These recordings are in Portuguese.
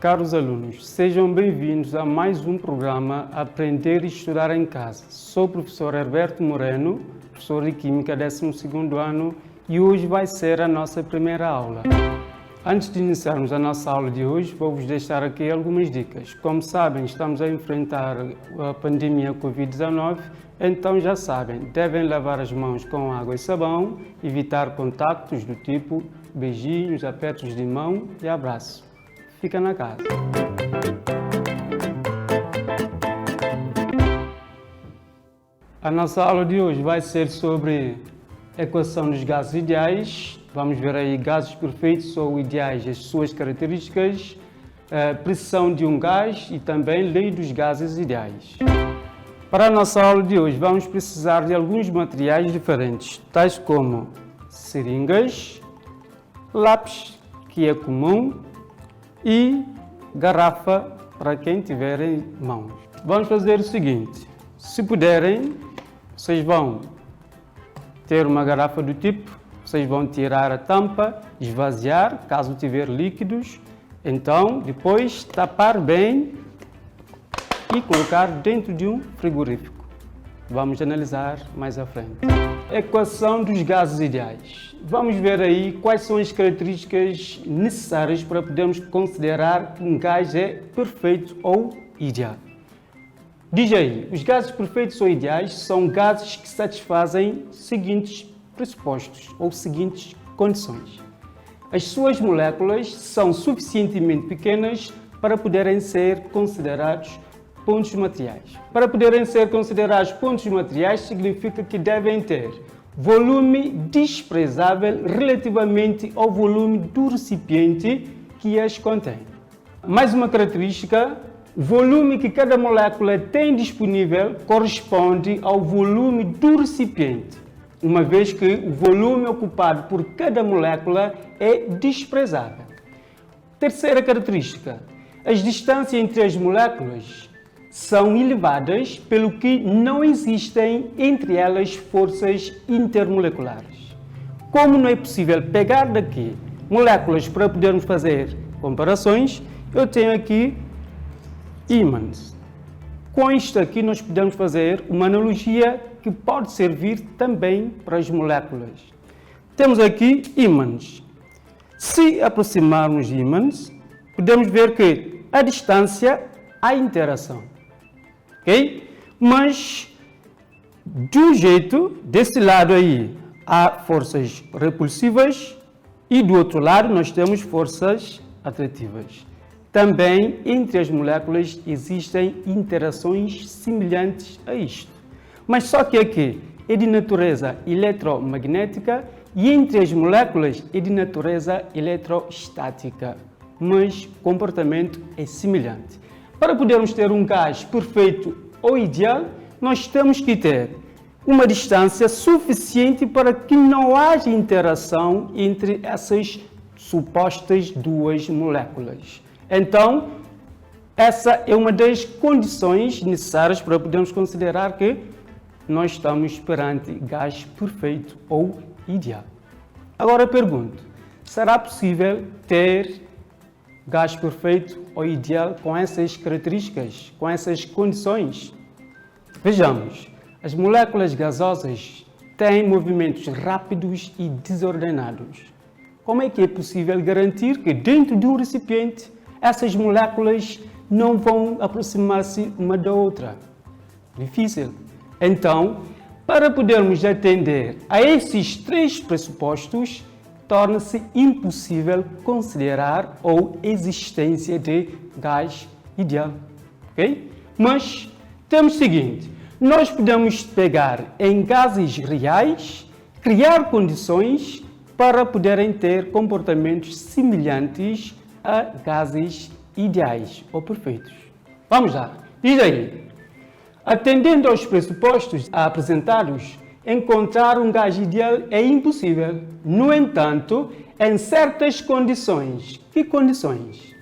Caros alunos, sejam bem-vindos a mais um programa Aprender e Estudar em Casa. Sou o professor Herberto Moreno, professor de Química 12º ano, e hoje vai ser a nossa primeira aula. Antes de iniciarmos a nossa aula de hoje, vou-vos deixar aqui algumas dicas. Como sabem, estamos a enfrentar a pandemia Covid-19, então já sabem, devem lavar as mãos com água e sabão, evitar contactos do tipo beijinhos, apertos de mão e abraço. Fica na casa. A nossa aula de hoje vai ser sobre equação dos gases ideais. Vamos ver aí gases perfeitos ou ideais, as suas características, pressão de um gás e também lei dos gases ideais. Para a nossa aula de hoje vamos precisar de alguns materiais diferentes, tais como seringas, lápis, que é comum, e garrafa para quem tiver em mãos. Vamos fazer o seguinte, se puderem, vocês vão ter uma garrafa do tipo, vocês vão tirar a tampa, esvaziar, caso tiver líquidos, então depois tapar bem e colocar dentro de um frigorífico. Vamos analisar mais à frente. Equação dos gases ideais. Vamos ver aí quais são as características necessárias para podermos considerar que um gás é perfeito ou ideal. Diz aí, os gases perfeitos ou ideais são gases que satisfazem os seguintes pressupostos ou seguintes condições. As suas moléculas são suficientemente pequenas para poderem ser considerados pontos materiais. Para poderem ser considerados pontos materiais, significa que devem ter volume desprezável relativamente ao volume do recipiente que as contém. Mais uma característica, o volume que cada molécula tem disponível corresponde ao volume do recipiente, uma vez que o volume ocupado por cada molécula é desprezável. Terceira característica, as distâncias entre as moléculas são elevadas, pelo que não existem entre elas forças intermoleculares. Como não é possível pegar daqui moléculas para podermos fazer comparações, eu tenho aqui ímãs. Com isto aqui nós podemos fazer uma analogia que pode servir também para as moléculas. Temos aqui ímãs. Se aproximarmos de ímãs, podemos ver que à distância há interação. Okay? Mas, de um jeito, desse lado aí há forças repulsivas e do outro lado nós temos forças atrativas. Também entre as moléculas existem interações semelhantes a isto. Mas só que aqui é de natureza eletromagnética e entre as moléculas é de natureza eletrostática. Mas o comportamento é semelhante. Para podermos ter um gás perfeito ou ideal, nós temos que ter uma distância suficiente para que não haja interação entre essas supostas duas moléculas. Então, essa é uma das condições necessárias para podermos considerar que nós estamos perante gás perfeito ou ideal. Agora eu pergunto, será possível ter gás perfeito ou ideal com essas características, com essas condições? Vejamos, as moléculas gasosas têm movimentos rápidos e desordenados. Como é que é possível garantir que dentro de um recipiente essas moléculas não vão aproximar-se uma da outra? Difícil. Então, para podermos atender a esses três pressupostos, torna-se impossível considerar ou existência de gás ideal. Okay? Mas temos o seguinte, nós podemos pegar em gases reais, criar condições para poderem ter comportamentos semelhantes a gases ideais ou perfeitos. Vamos lá, diz aí. Atendendo aos pressupostos apresentados, encontrar um gás ideal é impossível. No entanto, em certas condições. Que condições?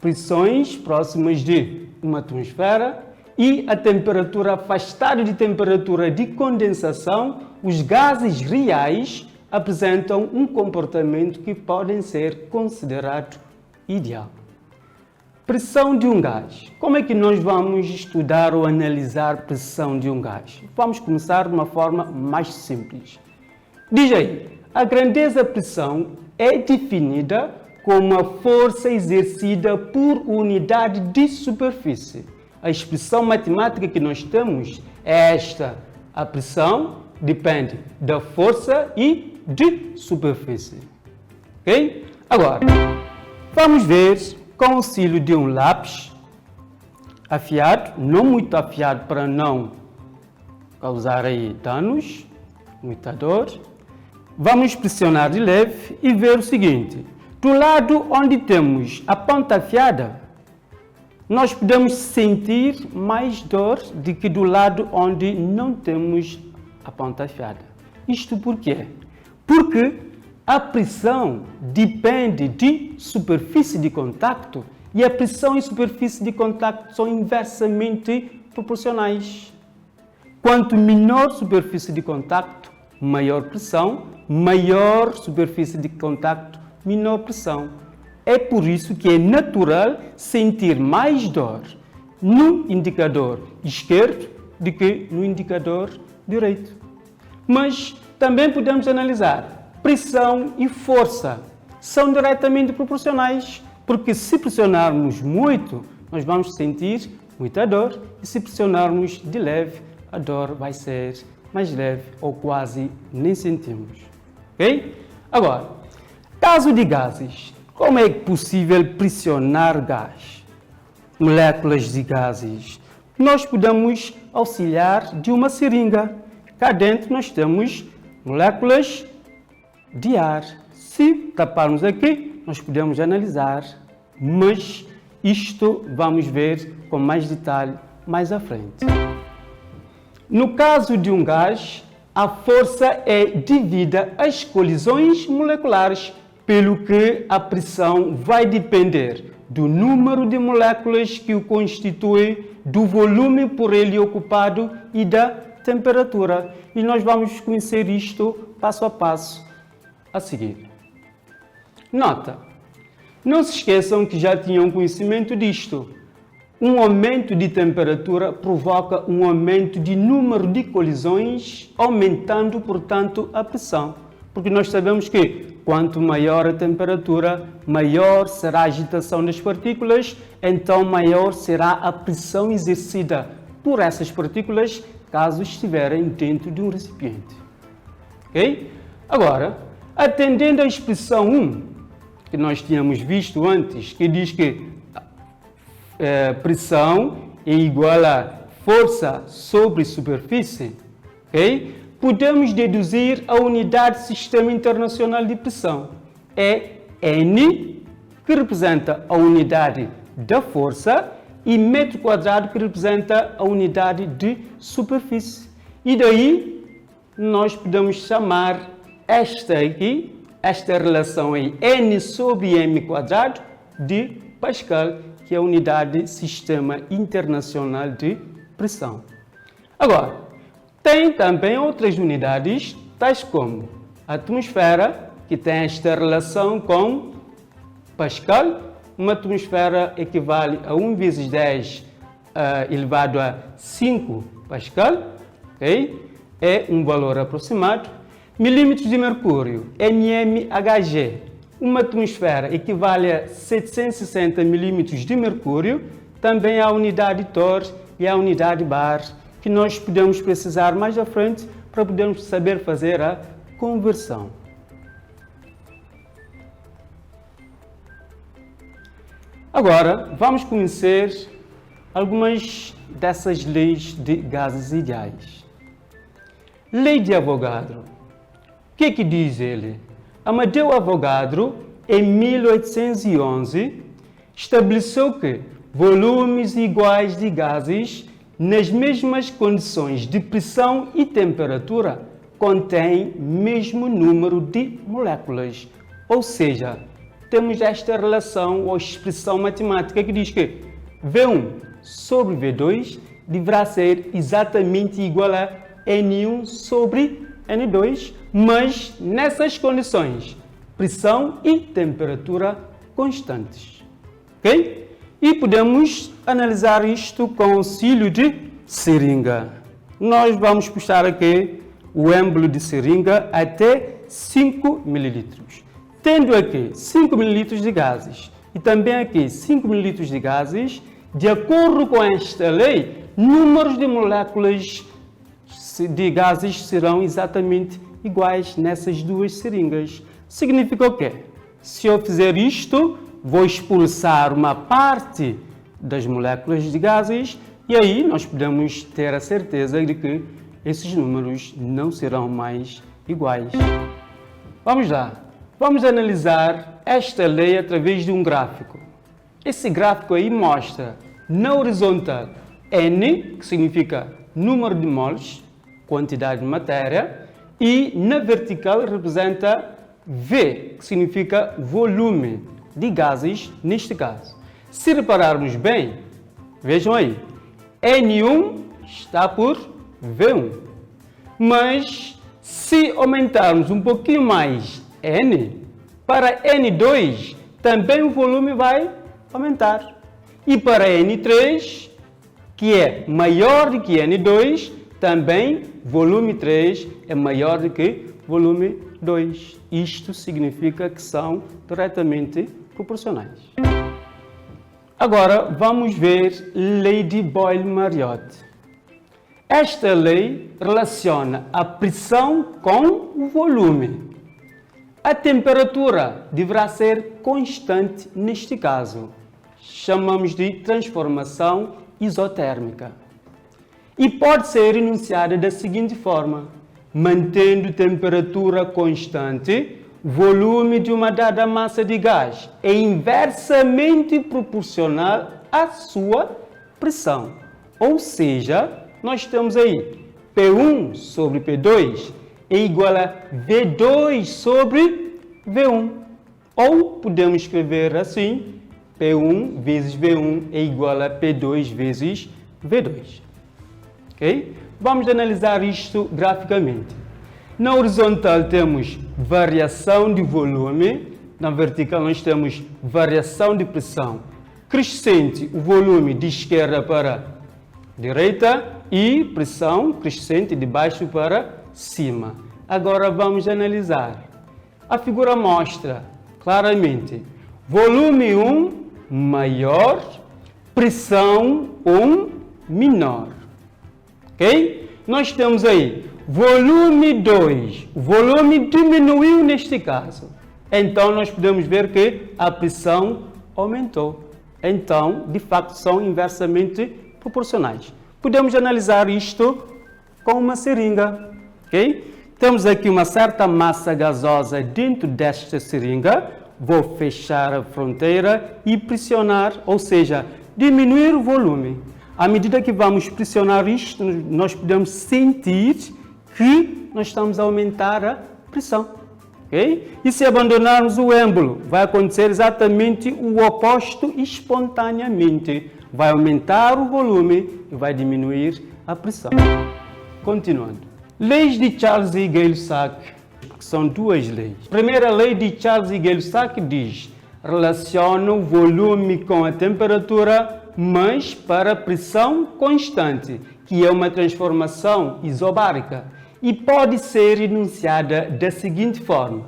Pressões próximas de uma atmosfera e a temperatura afastada de temperatura de condensação, os gases reais apresentam um comportamento que podem ser considerado ideal. Pressão de um gás. Como é que nós vamos estudar ou analisar a pressão de um gás? Vamos começar de uma forma mais simples. Diz aí, a grandeza pressão é definida como a força exercida por unidade de superfície. A expressão matemática que nós temos é esta. A pressão depende da força e de superfície. Ok? Agora, vamos ver com o auxílio de um lápis afiado, não muito afiado para não causar aí danos, muita dor. Vamos pressionar de leve e ver o seguinte. Do lado onde temos a ponta afiada, nós podemos sentir mais dor do que do lado onde não temos a ponta afiada. Isto por quê? Porque a pressão depende de superfície de contacto e a pressão e superfície de contacto são inversamente proporcionais. Quanto menor superfície de contacto, maior pressão, maior superfície de contacto, menor pressão. É por isso que é natural sentir mais dor no indicador esquerdo do que no indicador direito. Mas também podemos analisar pressão e força. São diretamente proporcionais, porque se pressionarmos muito, nós vamos sentir muita dor e se pressionarmos de leve, a dor vai ser mais leve ou quase nem sentimos. Ok? Agora, caso de gases. Como é possível pressionar gás? Moléculas de gases. Nós podemos auxiliar de uma seringa. Cá dentro nós temos moléculas de ar. Se taparmos aqui, nós podemos analisar, mas isto vamos ver com mais detalhe mais à frente. No caso de um gás, a força é devida às colisões moleculares, pelo que a pressão vai depender do número de moléculas que o constituem, do volume por ele ocupado e da temperatura. E nós vamos conhecer isto passo a passo a seguir. Nota, não se esqueçam que já tinham conhecimento disto. Um aumento de temperatura provoca um aumento de número de colisões, aumentando, portanto, a pressão. Porque nós sabemos que quanto maior a temperatura, maior será a agitação das partículas, então maior será a pressão exercida por essas partículas, caso estiverem dentro de um recipiente. Ok? Agora, atendendo à expressão 1, que nós tínhamos visto antes, que diz que pressão é igual a força sobre superfície, ok? Podemos deduzir a unidade Sistema Internacional de Pressão. É N, que representa a unidade da força, e metro quadrado, que representa a unidade de superfície. E daí, nós podemos chamar esta relação aí, N sobre M quadrado, de Pascal, que é a unidade Sistema Internacional de Pressão. Agora, tem também outras unidades, tais como a atmosfera, que tem esta relação com Pascal. Uma atmosfera equivale a 1 vezes 10 elevado a 5 Pascal, okay? É um valor aproximado. Milímetros de mercúrio, mmHg. Uma atmosfera equivale a 760 milímetros de mercúrio. Também há a unidade Torr e a unidade bar, que nós podemos precisar mais à frente para podermos saber fazer a conversão. Agora, vamos conhecer algumas dessas leis de gases ideais. Lei de Avogadro. O que diz ele? Amadeu Avogadro, em 1811, estabeleceu que volumes iguais de gases nas mesmas condições de pressão e temperatura contêm mesmo número de moléculas. Ou seja, temos esta relação ou expressão matemática que diz que V1 sobre V2 deverá ser exatamente igual a N1 sobre N2, mas nessas condições, pressão e temperatura constantes. Ok? E podemos analisar isto com o auxílio de seringa. Nós vamos puxar aqui o êmbolo de seringa até 5 ml. Tendo aqui 5 ml de gases e também aqui 5 ml de gases, de acordo com esta lei, números de moléculas de gases serão exatamente iguais nessas duas seringas. Significa o quê? Se eu fizer isto, vou expulsar uma parte das moléculas de gases e aí nós podemos ter a certeza de que esses números não serão mais iguais. Vamos lá. Vamos analisar esta lei através de um gráfico. Esse gráfico aí mostra na horizontal N, que significa número de moles, quantidade de matéria, e na vertical representa V, que significa volume de gases neste caso. Se repararmos bem, vejam aí, N1 está por V1, mas se aumentarmos um pouquinho mais N, para N2 também o volume vai aumentar. E para N3, que é maior do que N2, também volume 3 é maior do que volume 2. Isto significa que são diretamente proporcionais. Agora vamos ver lei de Boyle-Mariotte. Esta lei relaciona a pressão com o volume. A temperatura deverá ser constante neste caso. Chamamos de transformação isotérmica. E pode ser enunciada da seguinte forma: mantendo temperatura constante, volume de uma dada massa de gás é inversamente proporcional à sua pressão. Ou seja, nós temos aí P1 sobre P2 é igual a V2 sobre V1. Ou podemos escrever assim, P1 vezes V1 é igual a P2 vezes V2. Ok? Vamos analisar isto graficamente. Na horizontal temos variação de volume, na vertical nós temos variação de pressão. Crescente, o volume de esquerda para direita e pressão crescente de baixo para cima. Agora vamos analisar. A figura mostra claramente volume 1 maior, pressão 1 menor. Ok? Nós temos aí volume 2. O volume diminuiu neste caso. Então, nós podemos ver que a pressão aumentou. Então, de facto, são inversamente proporcionais. Podemos analisar isto com uma seringa. Ok? Temos aqui uma certa massa gasosa dentro desta seringa. Vou fechar a fronteira e pressionar, ou seja, diminuir o volume. À medida que vamos pressionar isto, nós podemos sentir que nós estamos a aumentar a pressão. Okay? E se abandonarmos o êmbolo, vai acontecer exatamente o oposto espontaneamente. Vai aumentar o volume e vai diminuir a pressão. Continuando. Leis de Charles e Gay-Lussac, que são duas leis. A primeira lei de Charles e Gay-Lussac diz: relaciona o volume com a temperatura, mas para pressão constante, que é uma transformação isobárica, e pode ser enunciada da seguinte forma: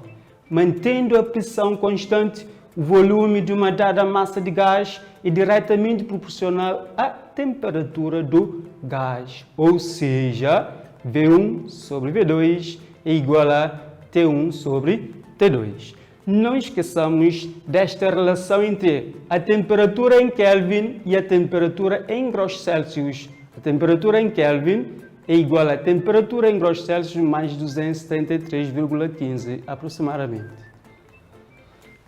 mantendo a pressão constante, o volume de uma dada massa de gás é diretamente proporcional à temperatura do gás, ou seja, V1 sobre V2 é igual a T1 sobre T2. Não esqueçamos desta relação entre a temperatura em Kelvin e a temperatura em graus Celsius. A temperatura em Kelvin é igual à temperatura em graus Celsius mais 273,15 aproximadamente.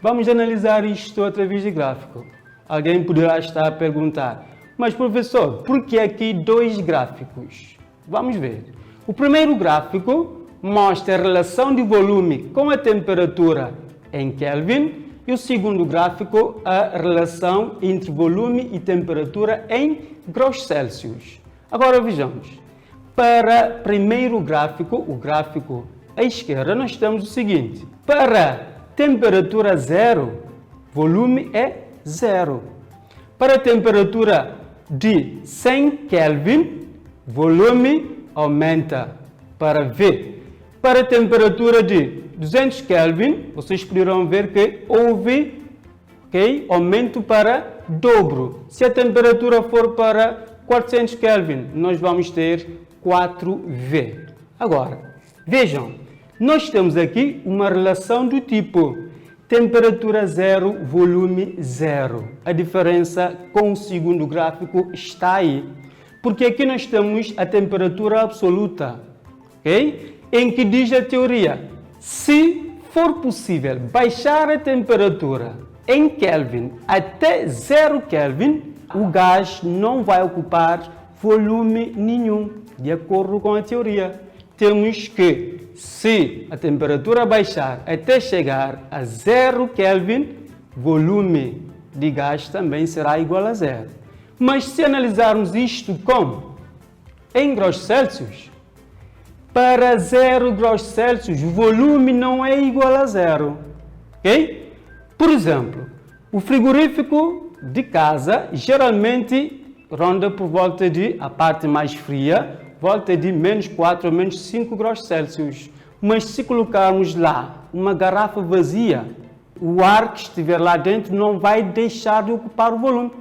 Vamos analisar isto através de gráfico. Alguém poderá estar a perguntar: mas professor, por que aqui dois gráficos? Vamos ver. O primeiro gráfico mostra a relação de volume com a temperatura em Kelvin e o segundo gráfico a relação entre volume e temperatura em graus Celsius. Agora vejamos. Para o primeiro gráfico, o gráfico à esquerda, nós temos o seguinte: para temperatura zero, volume é zero. Para a temperatura de 100 Kelvin, volume aumenta para V. Para a temperatura de 200 Kelvin, vocês poderão ver que houve aumento para dobro. Se a temperatura for para 400 Kelvin, nós vamos ter 4V. Agora, vejam, nós temos aqui uma relação do tipo temperatura 0, volume 0. A diferença com o segundo gráfico está aí. Porque aqui nós temos a temperatura absoluta, em que diz a teoria, se for possível baixar a temperatura em Kelvin até 0 Kelvin, o gás não vai ocupar volume nenhum, de acordo com a teoria. Temos que, se a temperatura baixar até chegar a 0 Kelvin, volume de gás também será igual a 0. Mas se analisarmos isto como em graus Celsius, para 0 graus Celsius, o volume não é igual a 0. Por exemplo, o frigorífico de casa geralmente ronda por volta de, a parte mais fria, volta de menos 4 ou menos 5 graus Celsius. Mas se colocarmos lá uma garrafa vazia, o ar que estiver lá dentro não vai deixar de ocupar o volume.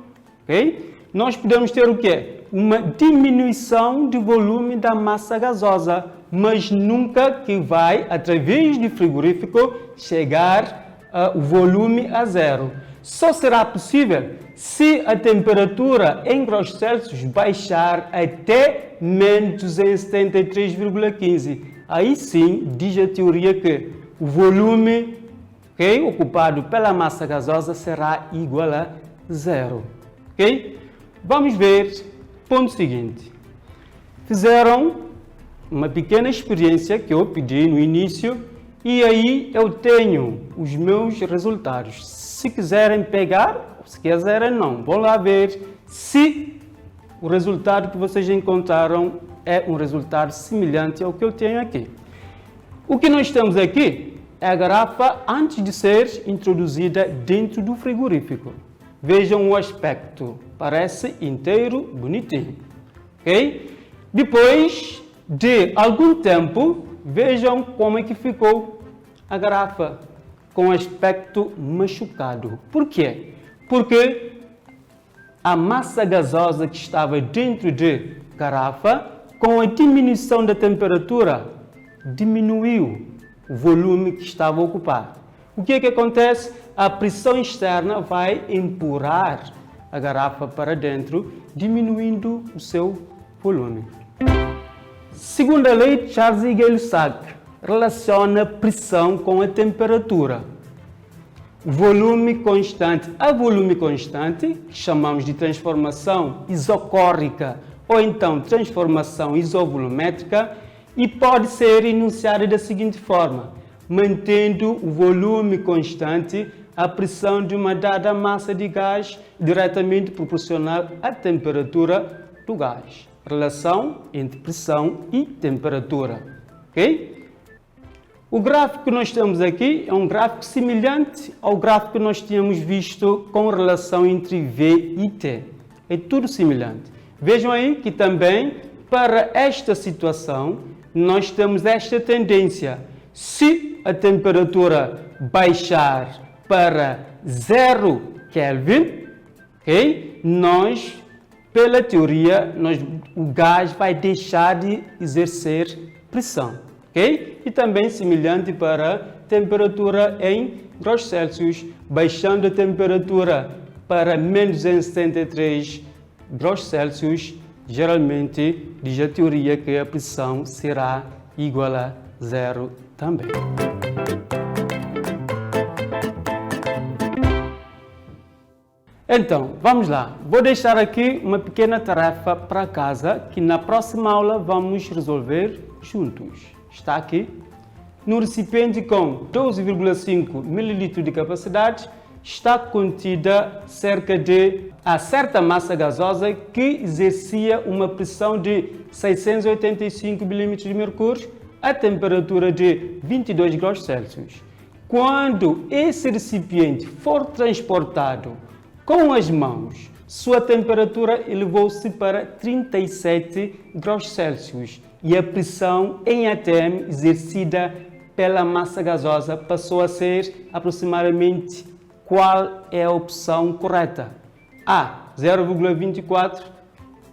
Nós podemos ter o quê? Uma diminuição de volume da massa gasosa, mas nunca que vai, através do frigorífico, chegar o volume a 0. Só será possível se a temperatura em graus Celsius baixar até menos 273,15. Aí sim, diz a teoria que o volume ocupado pela massa gasosa será igual a 0. Vamos ver, ponto seguinte. Fizeram uma pequena experiência que eu pedi no início e aí eu tenho os meus resultados. Se quiserem pegar, se quiserem não, vão lá ver se o resultado que vocês encontraram é um resultado semelhante ao que eu tenho aqui. O que nós temos aqui é a garrafa antes de ser introduzida dentro do frigorífico. Vejam o aspecto, parece inteiro, bonitinho. Depois de algum tempo, vejam como é que ficou a garrafa, com aspecto machucado. Por quê? Porque a massa gasosa que estava dentro da garrafa, com a diminuição da temperatura, diminuiu o volume que estava ocupado. O que é que acontece? A pressão externa vai empurrar a garrafa para dentro, diminuindo o seu volume. Segundo a lei de Charles e Gay-Lussac, relaciona pressão com a temperatura. Volume constante. A volume constante, que chamamos de transformação isocórrica ou então transformação isovolumétrica, e pode ser enunciada da seguinte forma: mantendo o volume constante, a pressão de uma dada massa de gás diretamente proporcional à temperatura do gás. Relação entre pressão e temperatura. O gráfico que nós temos aqui é um gráfico semelhante ao gráfico que nós tínhamos visto com relação entre V e T. É tudo semelhante. Vejam aí que também, para esta situação, nós temos esta tendência. Se a temperatura baixar para 0 Kelvin, nós, pela teoria, o gás vai deixar de exercer pressão. E também semelhante para a temperatura em graus Celsius, baixando a temperatura para menos 273 graus Celsius, geralmente diz a teoria que a pressão será igual a 0 também. Então, vamos lá. Vou deixar aqui uma pequena tarefa para casa que na próxima aula vamos resolver juntos. Está aqui. No recipiente com 12,5 ml de capacidade, está contida cerca de a certa massa gasosa que exercia uma pressão de 685 mm de mercúrio a temperatura de 22 graus Celsius. Quando esse recipiente for transportado com as mãos Sua temperatura elevou-se para 37 graus Celsius e a pressão em atm exercida pela massa gasosa passou a ser aproximadamente. Qual é a opção correta? A. 0,24,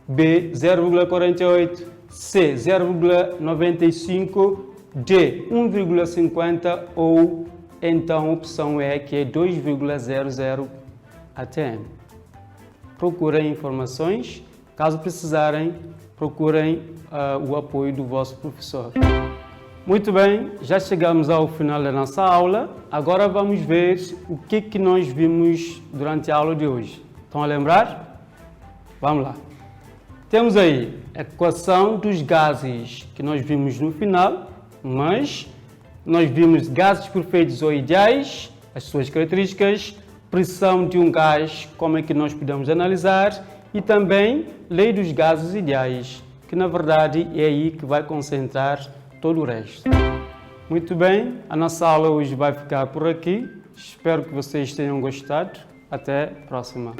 B. 0,48, C. 0,95, D. 1,50 ou então a opção E, que é 2,00 atm. Procurem informações. Caso precisarem, procurem o apoio do vosso professor. Muito bem, já chegamos ao final da nossa aula. Agora vamos ver o que nós vimos durante a aula de hoje. Estão a lembrar? Vamos lá. Temos aí a equação dos gases que nós vimos no final, mas nós vimos gases perfeitos ou ideais, as suas características, pressão de um gás, como é que nós podemos analisar, e também lei dos gases ideais, que na verdade é aí que vai concentrar todo o resto. Muito bem, a nossa aula hoje vai ficar por aqui. Espero que vocês tenham gostado. Até a próxima.